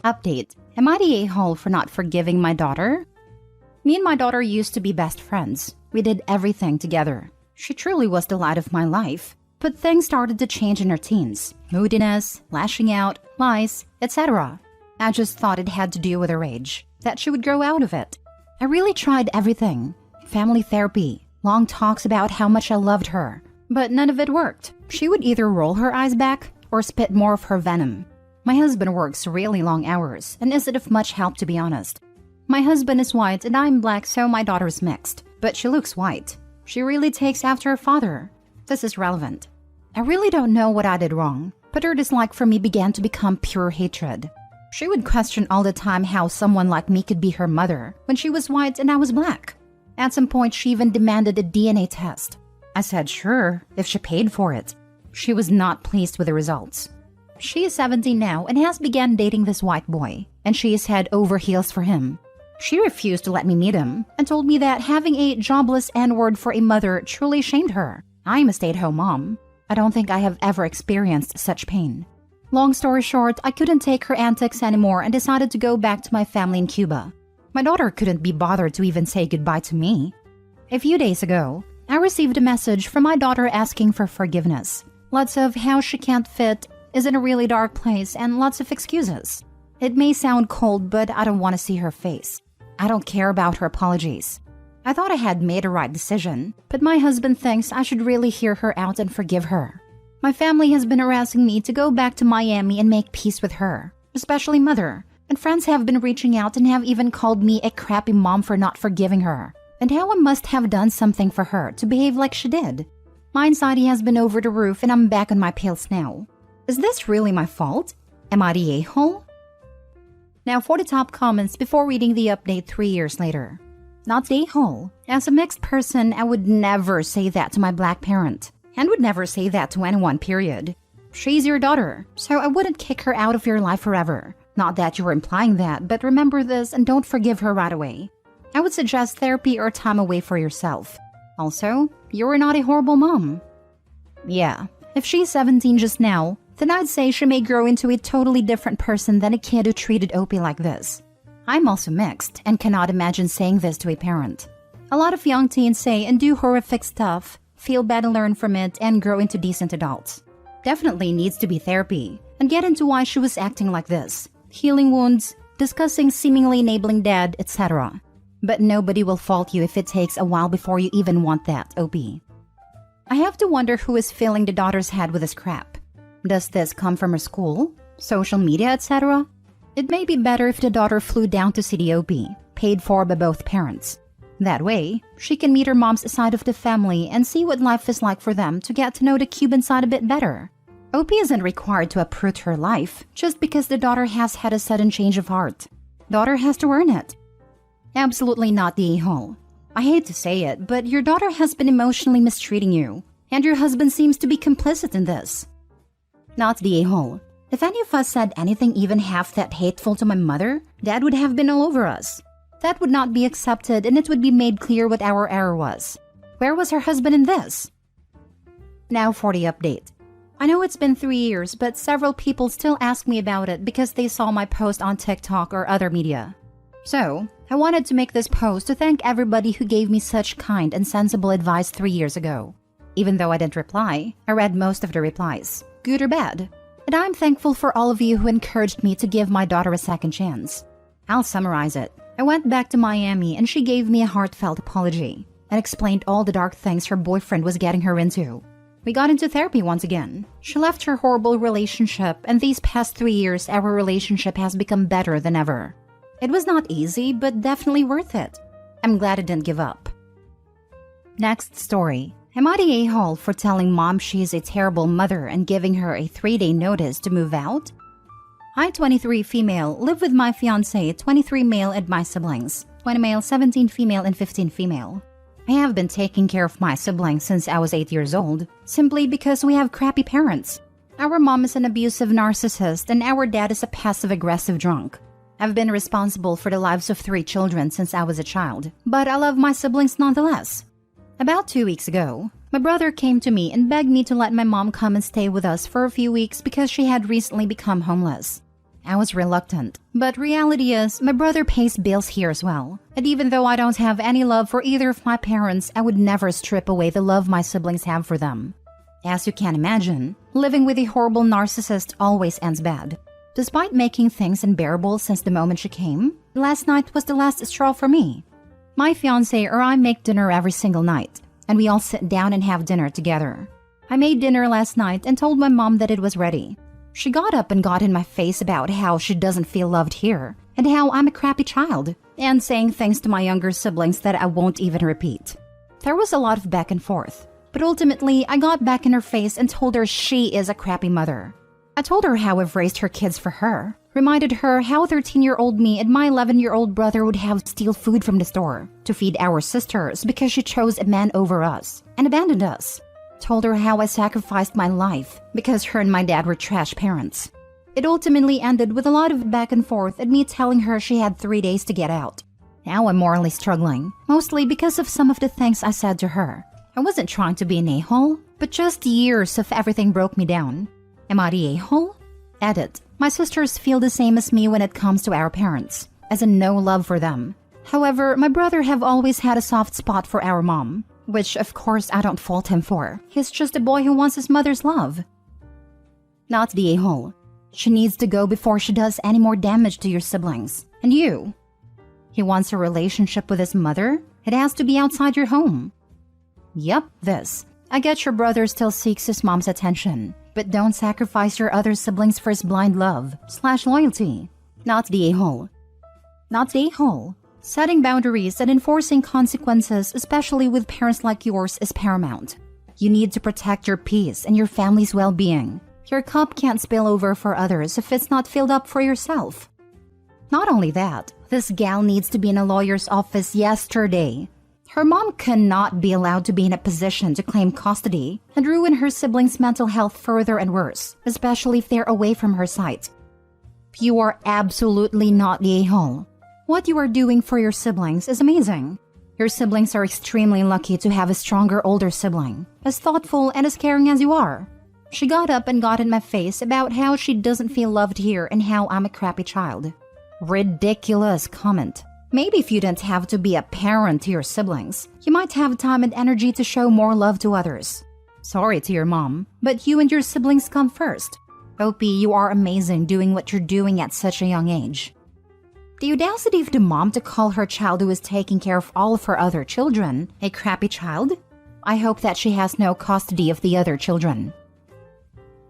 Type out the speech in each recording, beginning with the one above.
Update. Am I the a-hole for not forgiving my daughter? Me and my daughter used to be best friends. We did everything together. She truly was the light of my life. But things started to change in her teens. Moodiness, lashing out, lies, etc. I just thought it had to do with her age, that she would grow out of it. I really tried everything. Family therapy, long talks about how much I loved her. But none of it worked. She would either roll her eyes back or spit more of her venom. My husband works really long hours and isn't of much help, to be honest. My husband is white and I'm black, so my daughter's mixed. But she looks white. She really takes after her father. This is relevant. I really don't know what I did wrong, but her dislike for me began to become pure hatred. She would question all the time how someone like me could be her mother when she was white and I was black. At some point, she even demanded a DNA test. I said sure, if she paid for it. She was not pleased with the results. She is 17 now and has begun dating this white boy, and she is head over heels for him. She refused to let me meet him and told me that having a jobless N-word for a mother truly shamed her. I'm a stay-at-home mom. I don't think I have ever experienced such pain. Long story short, I couldn't take her antics anymore and decided to go back to my family in Cuba. My daughter couldn't be bothered to even say goodbye to me. A few days ago, I received a message from my daughter asking for forgiveness. Lots of how she can't fit, is in a really dark place, and lots of excuses. It may sound cold, but I don't want to see her face. I don't care about her apologies. I thought I had made a right decision, but my husband thinks I should really hear her out and forgive her. My family has been harassing me to go back to Miami and make peace with her, especially mother, and friends have been reaching out and have even called me a crappy mom for not forgiving her, and how I must have done something for her to behave like she did. My anxiety has been over the roof and I'm back on my pills now. Is this really my fault? Am I the a-hole? Now for the top comments before reading the update 3 years later. Not the a-hole. As a mixed person, I would never say that to my black parent, and would never say that to anyone, period. She's your daughter, so I wouldn't kick her out of your life forever. Not that you're implying that, but remember this and don't forgive her right away. I would suggest therapy or time away for yourself. Also, you're not a horrible mom. Yeah, if she's 17 just now, then I'd say she may grow into a totally different person than a kid who treated Opie like this. I'm also mixed and cannot imagine saying this to a parent. A lot of young teens say and do horrific stuff, feel bad and learn from it, and grow into decent adults. Definitely needs to be therapy, and get into why she was acting like this, healing wounds, discussing seemingly enabling dad, etc. But nobody will fault you if it takes a while before you even want that, OP. I have to wonder who is filling the daughter's head with this crap. Does this come from her school, social media, etc.? It may be better if the daughter flew down to see the OP, paid for by both parents. That way, she can meet her mom's side of the family and see what life is like for them to get to know the Cuban side a bit better. OP isn't required to uproot her life just because the daughter has had a sudden change of heart. Daughter has to earn it. Absolutely not the a-hole. I hate to say it, but your daughter has been emotionally mistreating you, and your husband seems to be complicit in this. Not the a-hole. If any of us said anything even half that hateful to my mother, Dad would have been all over us. That would not be accepted and it would be made clear what our error was. Where was her husband in this? Now for the update. I know it's been 3 years, but several people still ask me about it because they saw my post on TikTok or other media. So, I wanted to make this post to thank everybody who gave me such kind and sensible advice 3 years ago. Even though I didn't reply, I read most of the replies, good or bad. And I'm thankful for all of you who encouraged me to give my daughter a second chance. I'll summarize it. I went back to Miami and she gave me a heartfelt apology and explained all the dark things her boyfriend was getting her into. We got into therapy once again. She left her horrible relationship, and these past 3 years our relationship has become better than ever. It was not easy, but definitely worth it. I'm glad I didn't give up. Next story. Am I the a-hole for telling mom she's a terrible mother and giving her a 3-day notice to move out? I, 23 female, live with my fiancé, 23 male, and my siblings, 20 male, 17 female, and 15 female. I have been taking care of my siblings since I was 8 years old, simply because we have crappy parents. Our mom is an abusive narcissist and our dad is a passive-aggressive drunk. I've been responsible for the lives of 3 children since I was a child, but I love my siblings nonetheless. About 2 weeks ago, my brother came to me and begged me to let my mom come and stay with us for a few weeks because she had recently become homeless. I was reluctant, but reality is my brother pays bills here as well. And even though I don't have any love for either of my parents, I would never strip away the love my siblings have for them. As you can imagine, living with a horrible narcissist always ends bad. Despite making things unbearable since the moment she came, last night was the last straw for me. My fiancé or I make dinner every single night, and we all sit down and have dinner together. I made dinner last night and told my mom that it was ready. She got up and got in my face about how she doesn't feel loved here, and how I'm a crappy child, and saying things to my younger siblings that I won't even repeat. There was a lot of back and forth, but ultimately I got back in her face and told her she is a crappy mother. I told her how I've raised her kids for her, reminded her how 13-year-old me and my 11-year-old brother would have to steal food from the store to feed our sisters because she chose a man over us and abandoned us. Told her how I sacrificed my life because her and my dad were trash parents. It ultimately ended with a lot of back and forth and me telling her she had 3 days to get out. Now I'm morally struggling, mostly because of some of the things I said to her. I wasn't trying to be an a-hole, but just years of everything broke me down. Am I the a-hole? Edit. My sisters feel the same as me when it comes to our parents, as in no love for them. However, my brother have always had a soft spot for our mom. Which, of course, I don't fault him for. He's just a boy who wants his mother's love. Not the a-hole. She needs to go before she does any more damage to your siblings. And you. He wants a relationship with his mother? It has to be outside your home. Yep, this. I get your brother still seeks his mom's attention, but don't sacrifice your other siblings for his blind love/loyalty. Not the a-hole. Not the a-hole. Setting boundaries and enforcing consequences, especially with parents like yours, is paramount. You need to protect your peace and your family's well-being. Your cup can't spill over for others if it's not filled up for yourself. Not only that, this gal needs to be in a lawyer's office yesterday. Her mom cannot be allowed to be in a position to claim custody and ruin her siblings' mental health further and worse, especially if they're away from her sight. You are absolutely not the a-hole. What you are doing for your siblings is amazing. Your siblings are extremely lucky to have a stronger older sibling, as thoughtful and as caring as you are. She got up and got in my face about how she doesn't feel loved here and how I'm a crappy child. Ridiculous comment. Maybe if you didn't have to be a parent to your siblings, you might have time and energy to show more love to others. Sorry to your mom, but you and your siblings come first. OP, you are amazing doing what you're doing at such a young age. The audacity of the mom to call her child who is taking care of all of her other children a crappy child? I hope that she has no custody of the other children.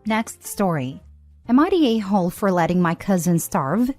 Next story. Am I the a-hole for letting my cousin starve?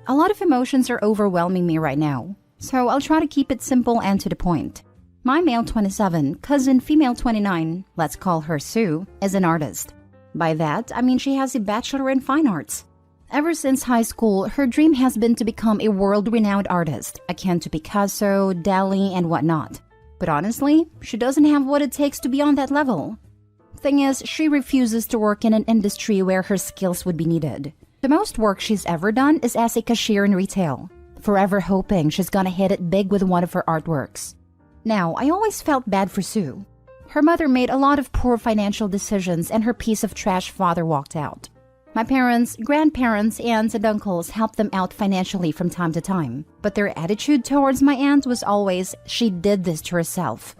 A lot of emotions are overwhelming me right now, so I'll try to keep it simple and to the point. My male 27, cousin female 29, let's call her Sue, is an artist. By that, I mean she has a bachelor in fine arts. Ever since high school, her dream has been to become a world-renowned artist, akin to Picasso, Dali, and whatnot. But honestly, she doesn't have what it takes to be on that level. Thing is, she refuses to work in an industry where her skills would be needed. The most work she's ever done is as a cashier in retail, forever hoping she's gonna hit it big with one of her artworks. Now, I always felt bad for Sue. Her mother made a lot of poor financial decisions and her piece of trash father walked out. My parents, grandparents, aunts, and uncles helped them out financially from time to time, but their attitude towards my aunt was always, she did this to herself.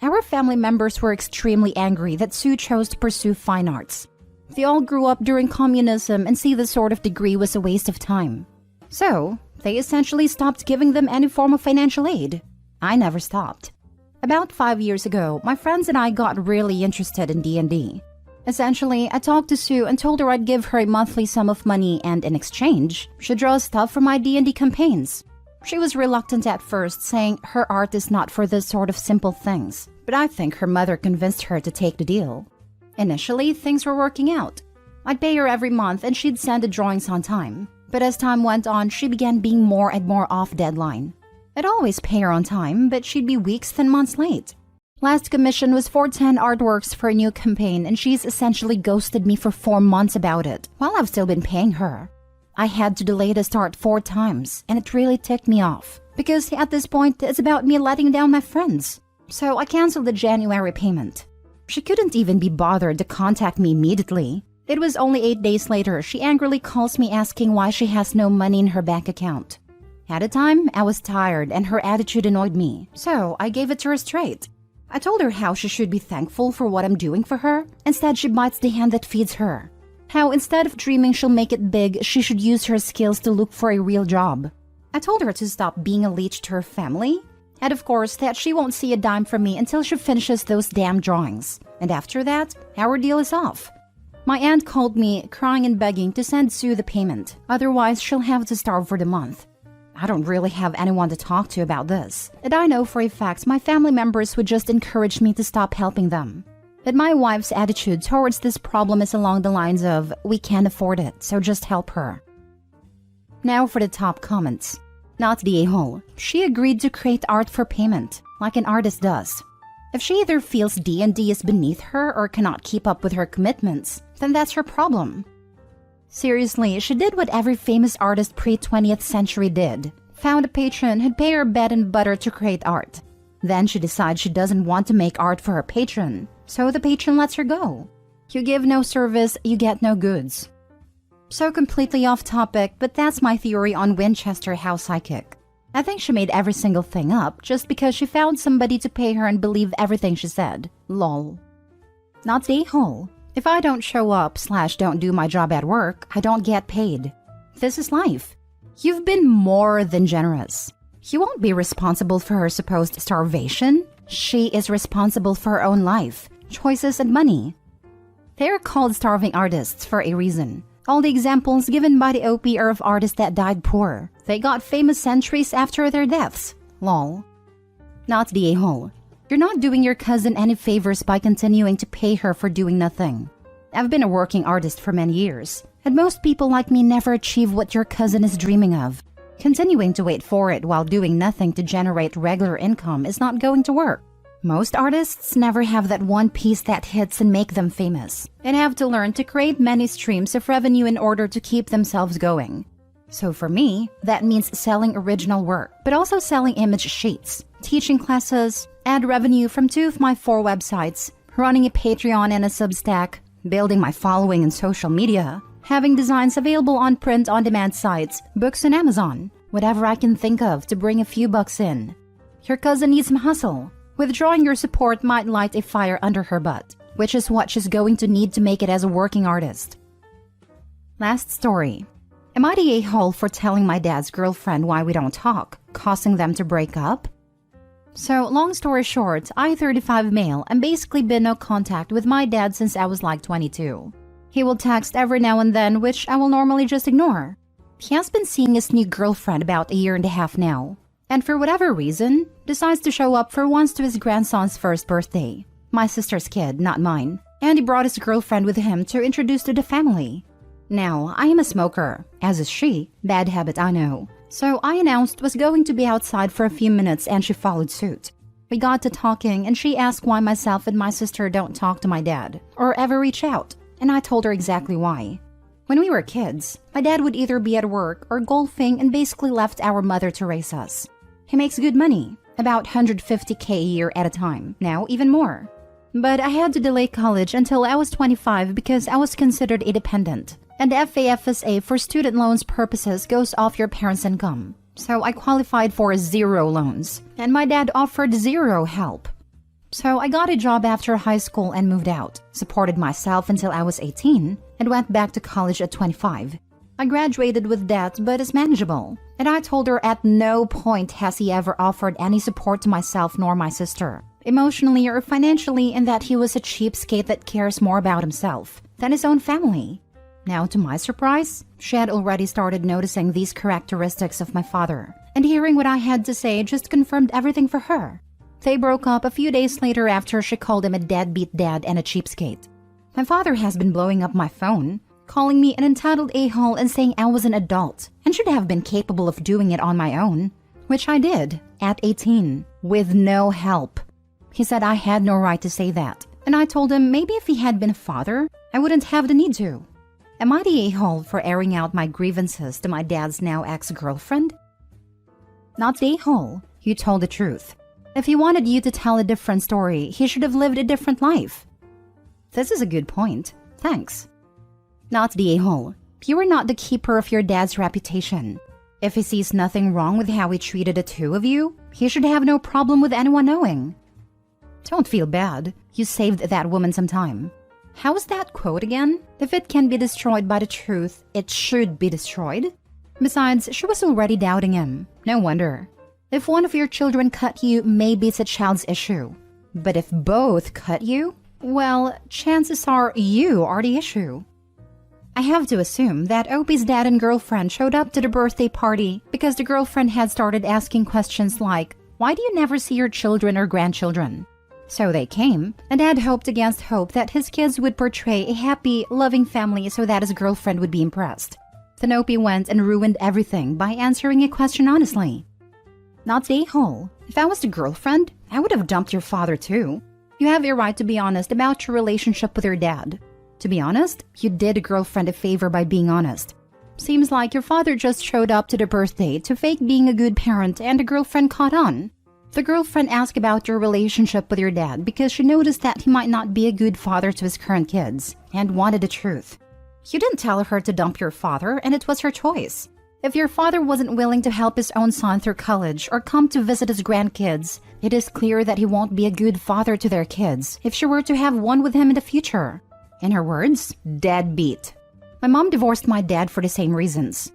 Our family members were extremely angry that Sue chose to pursue fine arts. They all grew up during communism and see this sort of degree was a waste of time. So, they essentially stopped giving them any form of financial aid. I never stopped. About 5 years ago, my friends and I got really interested in D&D. Essentially, I talked to Sue and told her I'd give her a monthly sum of money and, in exchange, she'd draw stuff for my D&D campaigns. She was reluctant at first, saying her art is not for this sort of simple things, but I think her mother convinced her to take the deal. Initially, things were working out. I'd pay her every month and she'd send the drawings on time. But as time went on, she began being more and more off deadline. I'd always pay her on time, but she'd be weeks then months late. Last commission was for 10 artworks for a new campaign and she's essentially ghosted me for 4 months about it, while I've still been paying her. I had to delay the start 4 times, and it really ticked me off, because at this point it's about me letting down my friends. So I canceled the January payment. She couldn't even be bothered to contact me immediately. It was only 8 days later she angrily calls me asking why she has no money in her bank account. At the time, I was tired and her attitude annoyed me, so I gave it to her straight. I told her how she should be thankful for what I'm doing for her. Instead, she bites the hand that feeds her. How instead of dreaming she'll make it big, she should use her skills to look for a real job. I told her to stop being a leech to her family, and of course that she won't see a dime from me until she finishes those damn drawings. And after that, our deal is off. My aunt called me, crying and begging to send Sue the payment, otherwise she'll have to starve for the month. I don't really have anyone to talk to about this, and I know for a fact my family members would just encourage me to stop helping them. But my wife's attitude towards this problem is along the lines of, we can't afford it, so just help her. Now for the top comments. Not the a-hole. She agreed to create art for payment, like an artist does. If she either feels D&D is beneath her or cannot keep up with her commitments, then that's her problem. Seriously, she did what every famous artist pre-20th century did. Found a patron who'd pay her bread and butter to create art. Then she decides she doesn't want to make art for her patron, so the patron lets her go. You give no service, you get no goods. So completely off topic, but that's my theory on Winchester House Psychic. I think she made every single thing up just because she found somebody to pay her and believe everything she said. Lol. Not the a-hole. If I don't show up / don't do my job at work, I don't get paid. This is life. You've been more than generous. You won't be responsible for her supposed starvation. She is responsible for her own life, choices, and money. They are called starving artists for a reason. All the examples given by the OP are of artists that died poor. They got famous centuries after their deaths. Lol. Not the a-hole. You're not doing your cousin any favors by continuing to pay her for doing nothing. I've been a working artist for many years, and most people like me never achieve what your cousin is dreaming of. Continuing to wait for it while doing nothing to generate regular income is not going to work. Most artists never have that one piece that hits and make them famous, and have to learn to create many streams of revenue in order to keep themselves going. So for me, that means selling original work, but also selling image sheets, teaching classes, ad revenue from 2 of my 4 websites, running a Patreon and a Substack, building my following in social media, having designs available on print-on-demand sites, books on Amazon, whatever I can think of to bring a few bucks in. Your cousin needs some hustle. Withdrawing your support might light a fire under her butt, which is what she's going to need to make it as a working artist. Last story. Am I the a-hole for telling my dad's girlfriend why we don't talk, causing them to break up? So, long story short, I, 35 male, am basically been no contact with my dad since I was like 22. He will text every now and then, which I will normally just ignore. He has been seeing his new girlfriend about a year and a half now, and for whatever reason, decides to show up for once to his grandson's first birthday. My sister's kid, not mine. And he brought his girlfriend with him to introduce to the family. Now, I am a smoker, as is she. Bad habit, I know. So I announced was going to be outside for a few minutes and she followed suit. We got to talking and she asked why myself and my sister don't talk to my dad, or ever reach out, and I told her exactly why. When we were kids, my dad would either be at work or golfing and basically left our mother to raise us. He makes good money, about $150K a year at a time, now even more. But I had to delay college until I was 25 because I was considered a dependent, and FAFSA for student loans purposes goes off your parents' income. So I qualified for 0 loans, and my dad offered 0 help. So I got a job after high school and moved out, supported myself until I was 18, and went back to college at 25. I graduated with debt, but it's manageable, and I told her at no point has he ever offered any support to myself nor my sister, emotionally or financially, and that he was a cheapskate that cares more about himself than his own family. Now, to my surprise, she had already started noticing these characteristics of my father, and hearing what I had to say just confirmed everything for her. They broke up a few days later after she called him a deadbeat dad and a cheapskate. My father has been blowing up my phone, calling me an entitled a-hole and saying I was an adult and should have been capable of doing it on my own, which I did at 18, with no help. He said I had no right to say that, and I told him maybe if he had been a father, I wouldn't have the need to. Am I the a-hole for airing out my grievances to my dad's now ex-girlfriend? Not the a-hole. You told the truth. If he wanted you to tell a different story, he should have lived a different life. This is a good point. Thanks. Not the a-hole. You are not the keeper of your dad's reputation. If he sees nothing wrong with how he treated the two of you, he should have no problem with anyone knowing. Don't feel bad. You saved that woman some time. How's that quote again? If it can be destroyed by the truth, it should be destroyed. Besides, she was already doubting him. No wonder. If one of your children cut you, maybe it's a child's issue. But if both cut you, well, chances are you are the issue. I have to assume that Opie's dad and girlfriend showed up to the birthday party because the girlfriend had started asking questions like, "Why do you never see your children or grandchildren?" So they came, and Dad hoped against hope that his kids would portray a happy, loving family so that his girlfriend would be impressed. Then Opie went and ruined everything by answering a question honestly. Not the a-hole. If I was the girlfriend, I would have dumped your father too. You have a right to be honest about your relationship with your dad. To be honest, you did a girlfriend a favor by being honest. Seems like your father just showed up to the birthday to fake being a good parent and the girlfriend caught on. The girlfriend asked about your relationship with your dad because she noticed that he might not be a good father to his current kids and wanted the truth. You didn't tell her to dump your father, and it was her choice. If your father wasn't willing to help his own son through college or come to visit his grandkids, it is clear that he won't be a good father to their kids if she were to have one with him in the future. In her words, deadbeat. My mom divorced my dad for the same reasons.